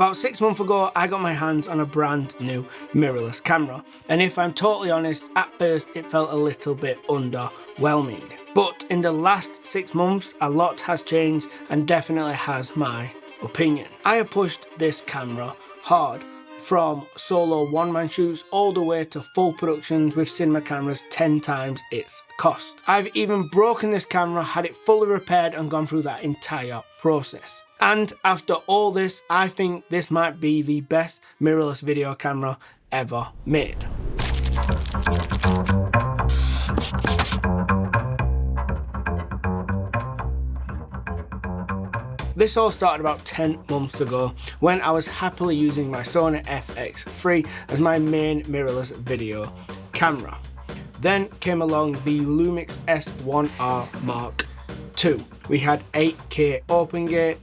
About 6 months ago, I got my hands on a brand new mirrorless camera, and if I'm totally honest, at first it felt a little bit underwhelming. But in the last 6 months, a lot has changed and definitely has my opinion. I have pushed this camera hard, from solo one-man shoots all the way to full productions with cinema cameras 10 times its cost. I've even broken this camera, had it fully repaired and gone through that entire process. And after all this, I think this might be the best mirrorless video camera ever made. This all started about 10 months ago when I was happily using my Sony FX3 as my main mirrorless video camera. Then came along the Lumix S1R Mark II. We had 8K open gate,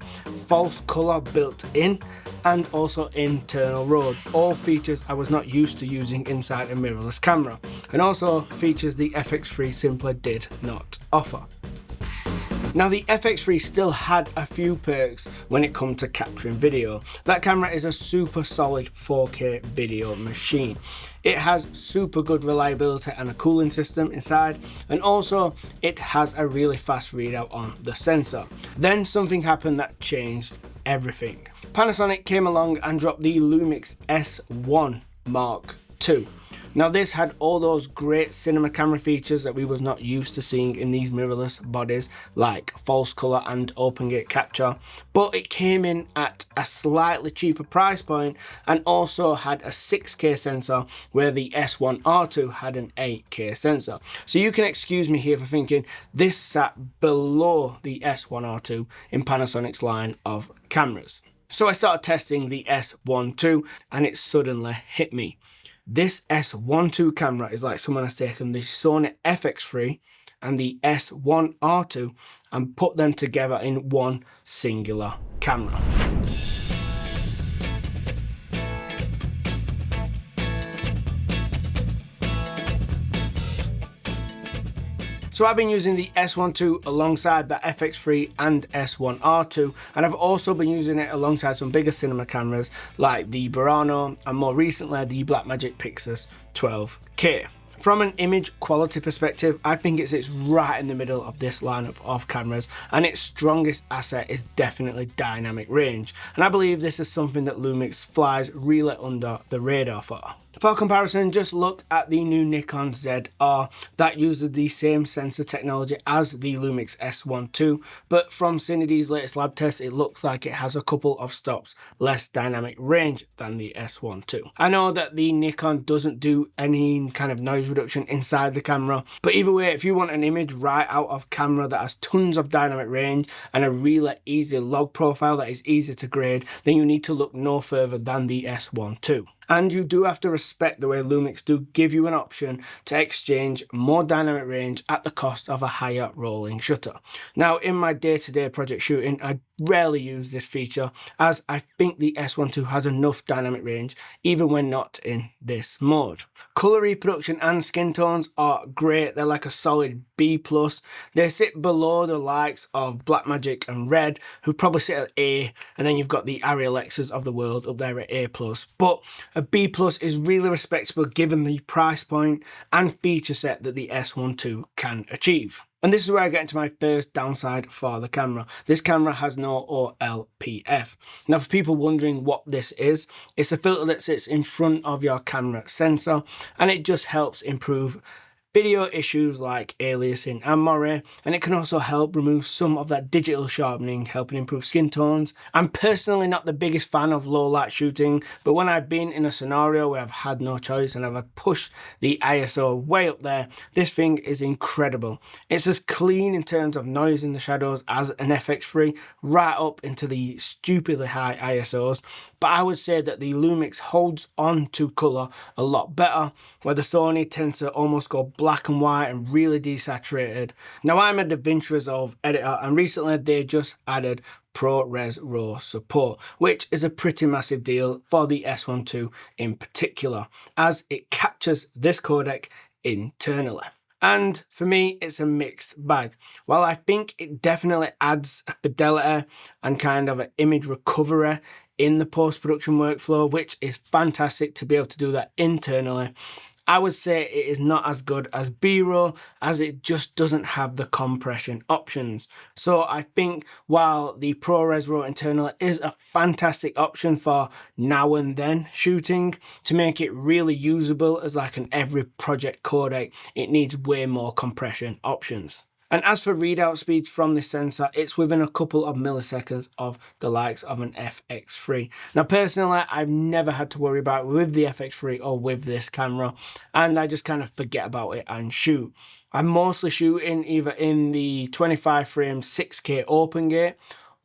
false colour built in, and also internal RAW. All features I was not used to using inside a mirrorless camera, and also features the FX3 simply did not offer. Now the FX3 still had a few perks when it comes to capturing video. That camera is a super solid 4K video machine. It has super good reliability and a cooling system inside, and also it has a really fast readout on the sensor. Then something happened that changed everything. Panasonic came along and dropped the Lumix S1 Mark II. Now this had all those great cinema camera features that we was not used to seeing in these mirrorless bodies, like false colour and open gate capture, but it came in at a slightly cheaper price point and also had a 6K sensor where the S1R2 had an 8K sensor. So you can excuse me here for thinking this sat below the S1R2 in Panasonic's line of cameras. So I started testing the S1 II and it suddenly hit me. This S1 II camera is like someone has taken the Sony FX3 and the S1R2 and put them together in one singular camera. So I've been using the S1 II alongside the FX3 and S1R2, and I've also been using it alongside some bigger cinema cameras like the Burano and more recently the Blackmagic Pixus 12K. From an image quality perspective, I think it sits right in the middle of this lineup of cameras, and its strongest asset is definitely dynamic range, and I believe this is something that Lumix flies really under the radar for. For comparison, just look at the new Nikon ZR that uses the same sensor technology as the Lumix S1 II, but from CineD's latest lab test, it looks like it has a couple of stops less dynamic range than the S1 II. I know that the Nikon doesn't do any kind of noise reduction inside the camera, but either way, if you want an image right out of camera that has tons of dynamic range and a really easy log profile that is easy to grade, then you need to look no further than the S1 II. And you do have to respect the way Lumix do give you an option to exchange more dynamic range at the cost of a higher rolling shutter. Now in my day-to-day project shooting, I rarely use this feature as I think the S1 II has enough dynamic range even when not in this mode. Colour reproduction and skin tones are great, they're like a solid B+. They sit below the likes of Blackmagic and Red, who probably sit at A, and then you've got the Arialexes of the world up there at A+. But a B+ is really respectable given the price point and feature set that the S1 II can achieve. And this is where I get into my first downside for the camera. This camera has no OLPF. Now for people wondering what this is, it's a filter that sits in front of your camera sensor, and it just helps improve video issues like aliasing and moire, and it can also help remove some of that digital sharpening, helping improve skin tones. I'm personally not the biggest fan of low light shooting, but when I've been in a scenario where I've had no choice and I've pushed the ISO way up there, this thing is incredible. It's as clean in terms of noise in the shadows as an FX3, right up into the stupidly high ISOs, but I would say that the Lumix holds on to colour a lot better, where the Sony tends to almost go black and white and really desaturated. Now I'm a DaVinci Resolve editor, and recently they just added ProRes RAW support, which is a pretty massive deal for the S1 II in particular, as it captures this codec internally. And for me, it's a mixed bag. While I think it definitely adds a fidelity and kind of an image recovery in the post-production workflow, which is fantastic to be able to do that internally. I would say it is not as good as B-roll, as it just doesn't have the compression options. So I think while the ProRes RAW internal is a fantastic option for now and then shooting, to make it really usable as like an every project codec, it needs way more compression options. And as for readout speeds from this sensor, it's within a couple of milliseconds of the likes of an FX3. Now personally, I've never had to worry about it with the FX3 or with this camera, and I just kind of forget about it and shoot. I'm mostly shooting either in the 25 frame 6K open gate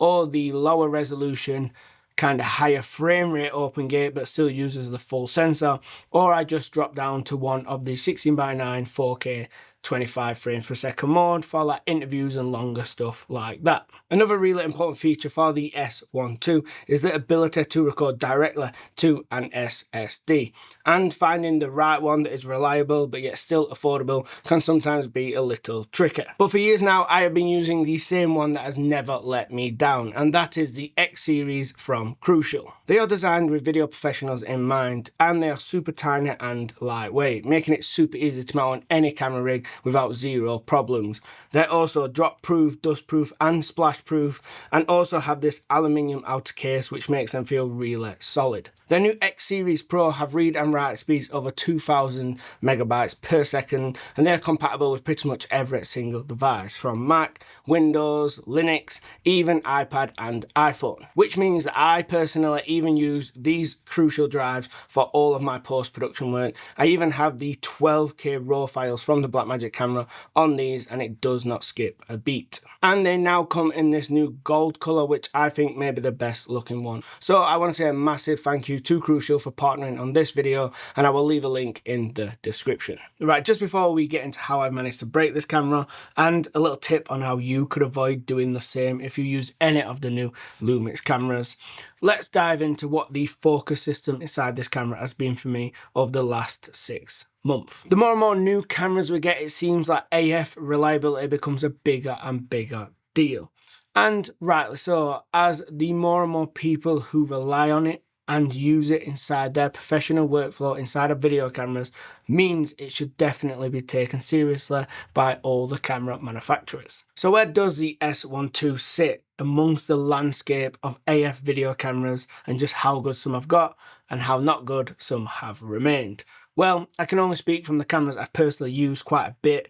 or the lower resolution kind of higher frame rate open gate but still uses the full sensor, or I just drop down to one of the 16:9 4K 25 frames per second mode for like interviews and longer stuff like that. Another really important feature for the S1 II is the ability to record directly to an SSD, and finding the right one that is reliable but yet still affordable can sometimes be a little tricky. But for years now I have been using the same one that has never let me down, and that is the X series from Crucial. They are designed with video professionals in mind, and they are super tiny and lightweight, making it super easy to mount on any camera rig without zero problems. They're also drop proof, dust proof and splash proof, and also have this aluminium outer case which makes them feel really solid. Their new X Series Pro have read and write speeds over 2000 megabytes per second, and they're compatible with pretty much every single device from Mac, Windows, Linux, even iPad and iPhone, which means that I personally even use these Crucial drives for all of my post-production work. I even have the 12K RAW files from the Blackmagic camera on these, and it does not skip a beat. And they now come in this new gold color, which I think may be the best looking one. So I want to say a massive thank you to Crucial for partnering on this video, and I will leave a link in the description. Right, just before we get into how I've managed to break this camera and a little tip on how you could avoid doing the same if you use any of the new Lumix cameras, let's dive into what the focus system inside this camera has been for me over the last 6 months. The more and more new cameras we get, it seems like AF reliability becomes a bigger and bigger deal. And rightly so, as the more and more people who rely on it and use it inside their professional workflow inside of video cameras means it should definitely be taken seriously by all the camera manufacturers. So where does the S1 II sit amongst the landscape of AF video cameras, and just how good some have got and how not good some have remained? Well, I can only speak from the cameras I've personally used quite a bit,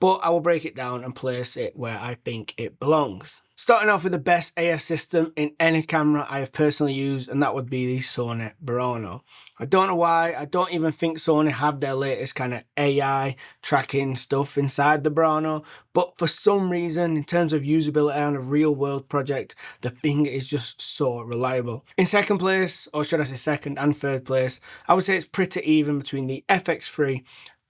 but I will break it down and place it where I think it belongs. Starting off with the best AF system in any camera I have personally used, and that would be the Sony Burano. I don't know why, I don't even think Sony have their latest kind of AI tracking stuff inside the Burano, but for some reason, in terms of usability on a real world project, the thing is just so reliable. In second place, or should I say second and third place, I would say it's pretty even between the FX3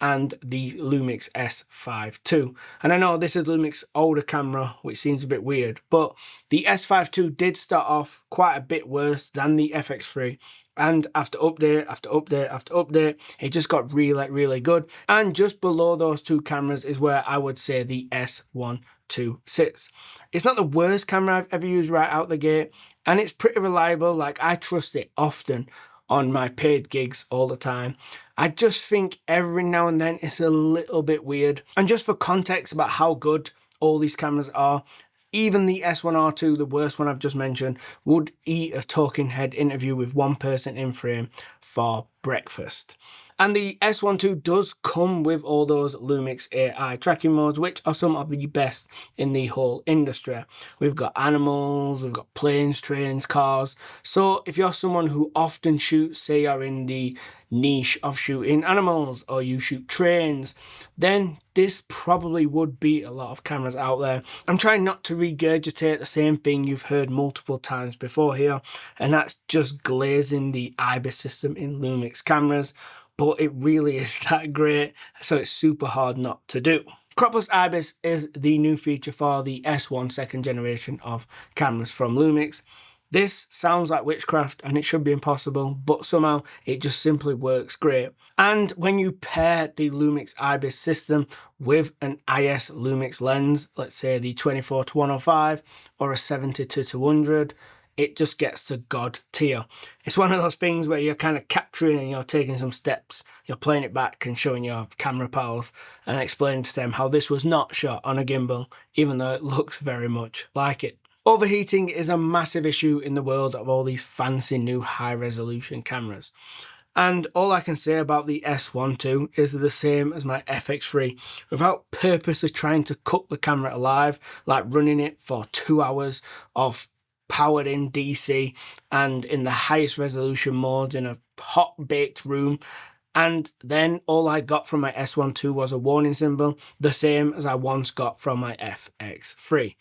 and the Lumix S1 II. And I know this is Lumix's older camera, which seems a bit weird, but the S1 II did start off quite a bit worse than the FX3. And after update, after update, after update, it just got really good. And just below those two cameras is where I would say the S1 II sits. It's not the worst camera I've ever used right out the gate, and it's pretty reliable. Like, I trust it often on my paid gigs all the time. I just think every now and then it's a little bit weird. And just for context about how good all these cameras are, even the S1R2, the worst one I've just mentioned, would eat a talking head interview with one person in frame for breakfast. And the S1 II does come with all those Lumix AI tracking modes, which are some of the best in the whole industry. We've got animals, we've got planes, trains, cars. So if you're someone who often shoots, say you're in the niche of shooting animals or you shoot trains, then this probably would beat a lot of cameras out there. I'm trying not to regurgitate the same thing you've heard multiple times before here, and that's just glazing the IBIS system in Lumix cameras. But it really is that great, so it's super hard not to do. Crop plus IBIS is the new feature for the S1 second generation of cameras from Lumix. This sounds like witchcraft and it should be impossible, but somehow it just simply works great. And when you pair the Lumix IBIS system with an IS Lumix lens, let's say the 24-105 or a 70-200, it just gets to God tier. It's one of those things where you're kind of capturing and you're taking some steps, you're playing it back and showing your camera pals and explaining to them how this was not shot on a gimbal, even though it looks very much like it. Overheating is a massive issue in the world of all these fancy new high resolution cameras. And all I can say about the S1 II is the same as my FX3, without purposely trying to cook the camera alive, like running it for 2 hours of powered in DC and in the highest resolution modes in a hot baked room. And then all I got from my S1 II was a warning symbol, the same as I once got from my FX3.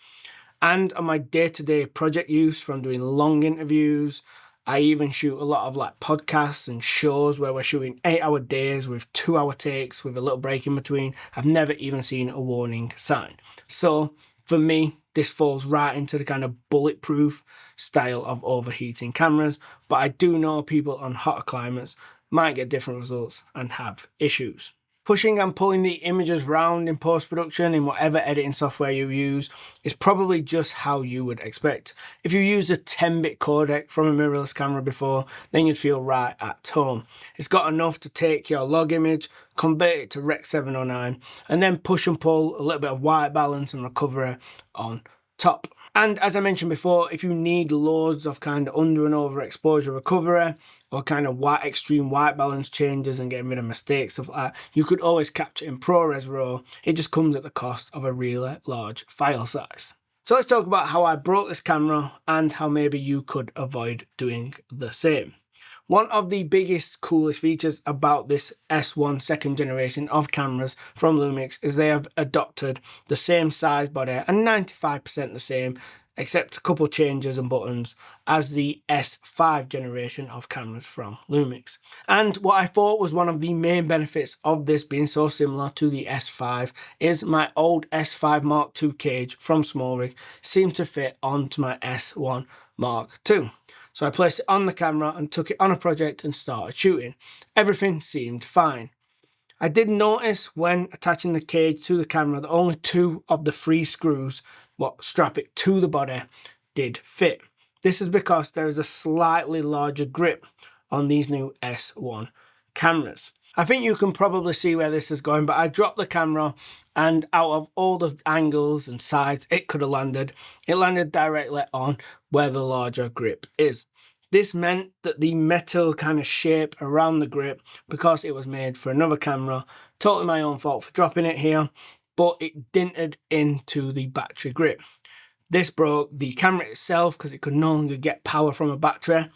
And on my day-to-day project use, from doing long interviews, I even shoot a lot of like podcasts and shows where we're shooting 8-hour days with 2-hour takes with a little break in between. I've never even seen a warning sign. So for me, this falls right into the kind of bulletproof style of overheating cameras, but I do know people on hotter climates might get different results and have issues. Pushing and pulling the images round in post-production in whatever editing software you use is probably just how you would expect. If you used a 10-bit codec from a mirrorless camera before, then you'd feel right at home. It's got enough to take your log image, convert it to Rec 709, and then push and pull a little bit of white balance and recovery on top. And as I mentioned before, if you need loads of kind of under and over exposure recovery or kind of extreme white balance changes and getting rid of mistakes, stuff like that, you could always capture in ProRes RAW. It just comes at the cost of a really large file size. So let's talk about how I broke this camera and how maybe you could avoid doing the same. One of the biggest, coolest features about this S1 second generation of cameras from Lumix is they have adopted the same size body and 95% the same, except a couple changes and buttons, as the S5 generation of cameras from Lumix. And what I thought was one of the main benefits of this being so similar to the S5 is my old S5 Mark II cage from SmallRig seemed to fit onto my S1 Mark II. So I placed it on the camera and took it on a project and started shooting. Everything seemed fine. I did notice when attaching the cage to the camera that only 2 of the 3 screws what strap it to the body did fit. This is because there is a slightly larger grip on these new S1 cameras. I think you can probably see where this is going, but I dropped the camera and out of all the angles and sides it could have landed, it landed directly on where the larger grip is. This meant that the metal kind of shape around the grip, because it was made for another camera, totally my own fault for dropping it here, but it dinted into the battery grip. This broke the camera itself because it could no longer get power from a battery.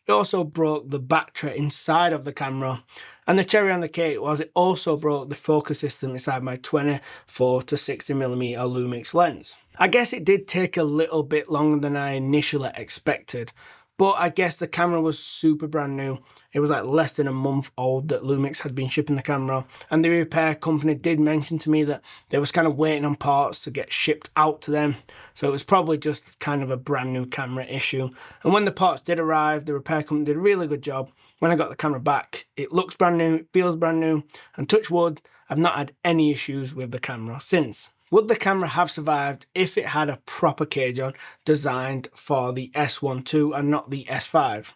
It also broke the battery inside of the camera, and the cherry on the cake was it also broke the focus system inside my 24 to 60mm Lumix lens. I guess it did take a little bit longer than I initially expected, but I guess the camera was super brand new. It was like less than a month old that Lumix had been shipping the camera, and the repair company did mention to me that they was kind of waiting on parts to get shipped out to them. So it was probably just kind of a brand new camera issue. And when the parts did arrive, the repair company did a really good job. When I got the camera back, it looks brand new, it feels brand new, and touch wood, I've not had any issues with the camera since. Would the camera have survived if it had a proper cage on designed for the S1 II and not the S5?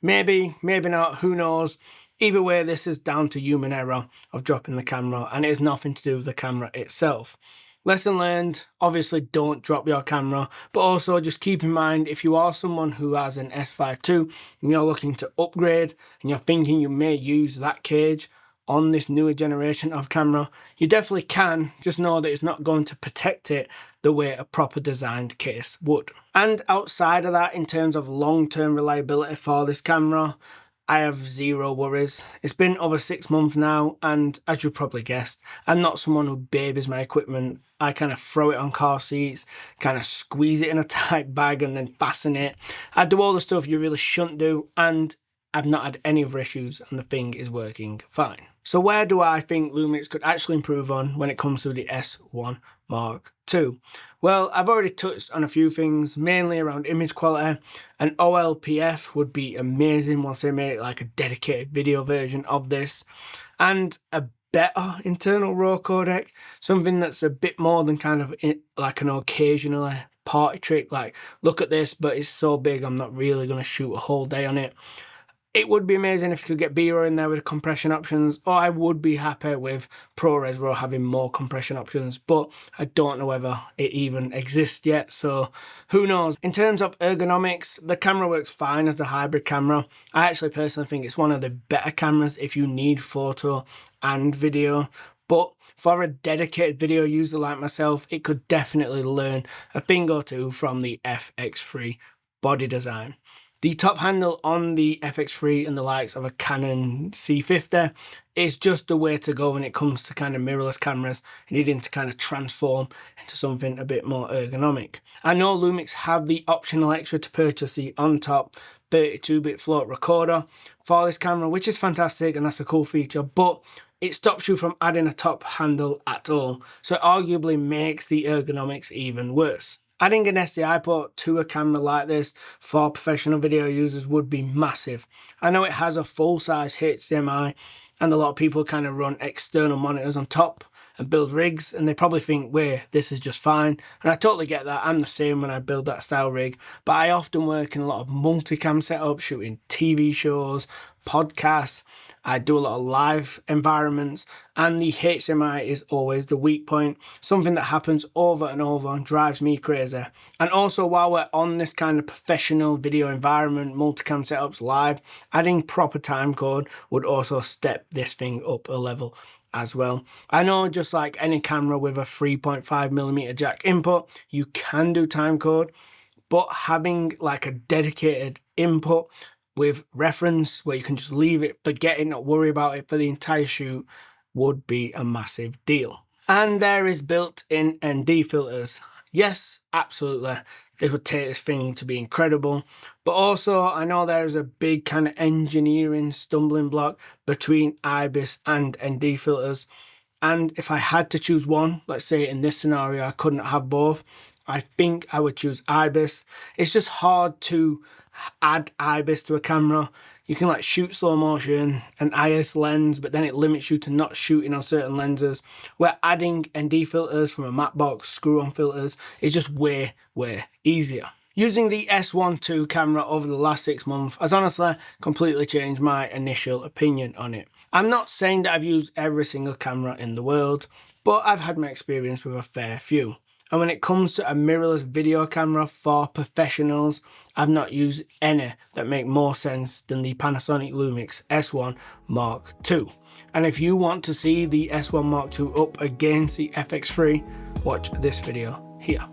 Maybe, maybe not, who knows. Either way, this is down to human error of dropping the camera, and it has nothing to do with the camera itself. Lesson learned, obviously don't drop your camera, but also just keep in mind if you are someone who has an S5 II and you're looking to upgrade and you're thinking you may use that cage on this newer generation of camera, you definitely can, just know that it's not going to protect it the way a proper designed case would. And outside of that, in terms of long-term reliability for this camera, I have zero worries. It's been over 6 months now, and as you probably guessed, I'm not someone who babies my equipment. I kind of throw it on car seats, kind of squeeze it in a tight bag and then fasten it. I do all the stuff you really shouldn't do, and I've not had any other issues, and the thing is working fine. So where do I think Lumix could actually improve on when it comes to the S1 Mark II? Well, I've already touched on a few things, mainly around image quality, and OLPF would be amazing once they make like a dedicated video version of this, and a better internal RAW codec, something that's a bit more than kind of like an occasionally party trick, like look at this, but it's so big I'm not really going to shoot a whole day on it. It would be amazing if you could get B-RAW in there with the compression options, or I would be happy with ProRes RAW having more compression options, but I don't know whether it even exists yet, so who knows. In terms of ergonomics, the camera works fine as a hybrid camera. I actually personally think it's one of the better cameras if you need photo and video, but for a dedicated video user like myself, it could definitely learn a thing or two from the FX3 body design. The top handle on the FX3 and the likes of a Canon C50 is just the way to go when it comes to kind of mirrorless cameras needing to kind of transform into something a bit more ergonomic. I know Lumix have the optional extra to purchase the on-top 32-bit float recorder for this camera, which is fantastic and that's a cool feature, but it stops you from adding a top handle at all, so it arguably makes the ergonomics even worse. Adding an SDI port to a camera like this for professional video users would be massive. I know it has a full-size HDMI and a lot of people kind of run external monitors on top and build rigs and they probably think, wait, this is just fine. And I totally get that. I'm the same when I build that style rig, but I often work in a lot of multicam setups, shooting TV shows, podcasts. I do a lot of live environments and the HDMI is always the weak point, something that happens over and over and drives me crazy. And also, while we're on this kind of professional video environment, multicam setups live, adding proper timecode would also step this thing up a level as well. I know just like any camera with a 3.5mm jack input, you can do timecode, but having like a dedicated input with reference where you can just leave it, forget it, not worry about it for the entire shoot would be a massive deal. And there is built-in ND filters. Yes, absolutely. This would take this thing to be incredible. But also, I know there's a big kind of engineering stumbling block between IBIS and ND filters. And if I had to choose one, let's say in this scenario, I couldn't have both, I think I would choose IBIS. It's just hard to add IBIS to a camera. You can like shoot slow motion and IS lens, but then it limits you to not shooting on certain lenses. Where adding ND filters from a matte box, screw-on filters, is just way easier. Using the S1 II camera over the last 6 months has honestly completely changed my initial opinion on it. I'm not saying that I've used every single camera in the world, but I've had my experience with a fair few. And when it comes to a mirrorless video camera for professionals, I've not used any that make more sense than the Panasonic Lumix S1 Mark II. And if you want to see the S1 Mark II up against the FX3, watch this video here.